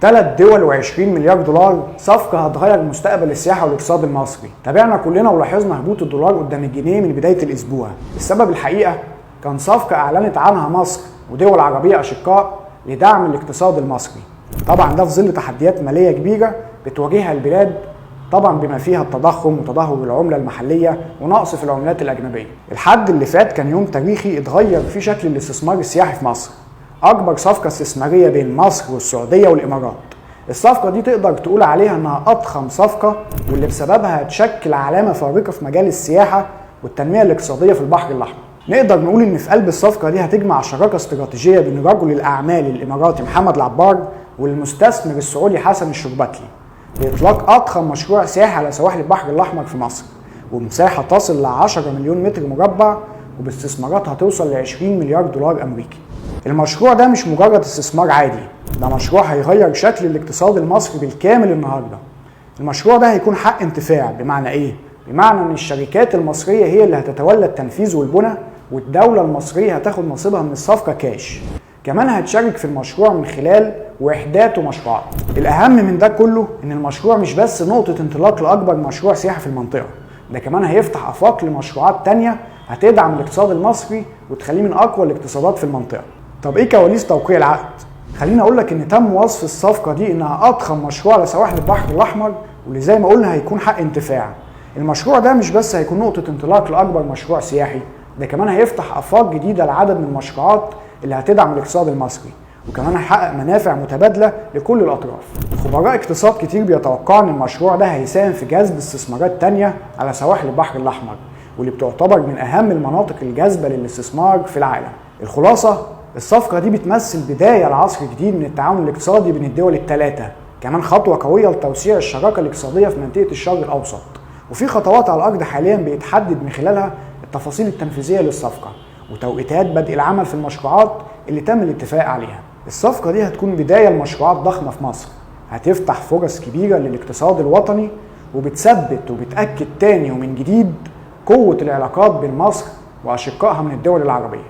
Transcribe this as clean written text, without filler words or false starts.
3 دول و20 مليار دولار، صفقة هتغير مستقبل السياحة والاقتصاد المصري. تابعنا كلنا ولاحظنا هبوط الدولار قدام الجنيه من بداية الأسبوع. السبب الحقيقة كان صفقة أعلنت عنها مصر ودول عربية أشقاء لدعم الاقتصاد المصري. طبعا ده في ظل تحديات مالية كبيرة بتواجهها البلاد، طبعا بما فيها التضخم وتدهور العملة المحلية ونقص في العملات الأجنبية. الحد اللي فات كان يوم تاريخي اتغير فيه شكل الاستثمار السياحي في مصر. أكبر صفقة استثمارية بين مصر والسعودية والإمارات. الصفقة دي تقدر تقول عليها إنها أضخم صفقة، واللي بسببها هتشكل علامة فارقة في مجال السياحة والتنمية الاقتصادية في البحر الأحمر. نقدر نقول إن في قلب الصفقة دي هتجمع شراكة استراتيجية بين رجل الأعمال الإماراتي محمد العبار والمستثمر السعودي حسن الشربتلي لإطلاق أضخم مشروع سياحي على سواحل البحر الأحمر في مصر، ومساحة تصل ل 10 مليون متر مربع، وباستثمارات هتوصل ل 20 مليار دولار أمريكي. المشروع ده مش مجرد استثمار عادي، ده مشروع هيغير شكل الاقتصاد المصري بالكامل النهارده. المشروع ده هيكون حق انتفاع. بمعنى ايه؟ بمعنى ان الشركات المصريه هي اللي هتتولى التنفيذ والبنى، والدوله المصريه هتاخد نصيبها من الصفقه كاش. كمان هتشارك في المشروع من خلال وحدات ومشروعات. الاهم من ده كله ان المشروع مش بس نقطه انطلاق لاكبر مشروع سياحي في المنطقه، ده كمان هيفتح افاق لمشروعات تانيه هتدعم الاقتصاد المصري وتخليه من اقوى الاقتصادات في المنطقه. طب ايه كواليس توقيع العقد؟ خليني اقول لك ان تم وصف الصفقه دي انها اضخم مشروع على سواحل البحر الاحمر، واللي زي ما قلنا هيكون حق انتفاع. المشروع ده مش بس هيكون نقطه انطلاق لاكبر مشروع سياحي، ده كمان هيفتح افاق جديده لعدد من المشروعات اللي هتدعم الاقتصاد المصري، وكمان هيحقق منافع متبادله لكل الاطراف. خبراء اقتصاد كتير بيتوقعوا ان المشروع ده هيساهم في جذب استثمارات تانيه على سواحل البحر الاحمر، واللي بتعتبر من اهم المناطق الجاذبه للاستثمار في العالم. الخلاصه، الصفقة دي بتمثل بداية لعصر جديد من التعاون الاقتصادي بين الدول الثلاثة، كمان خطوة قوية لتوسيع الشراكة الاقتصادية في منطقة الشرق الأوسط. وفي خطوات على الأرض حاليا بيتحدد من خلالها التفاصيل التنفيذية للصفقة وتوقيتات بدء العمل في المشروعات اللي تم الاتفاق عليها. الصفقة دي هتكون بداية لمشروعات ضخمة في مصر، هتفتح فرص كبيرة للاقتصاد الوطني، وبتثبت وبتأكد تاني ومن جديد قوة العلاقات بين مصر وأشقائها من الدول العربية.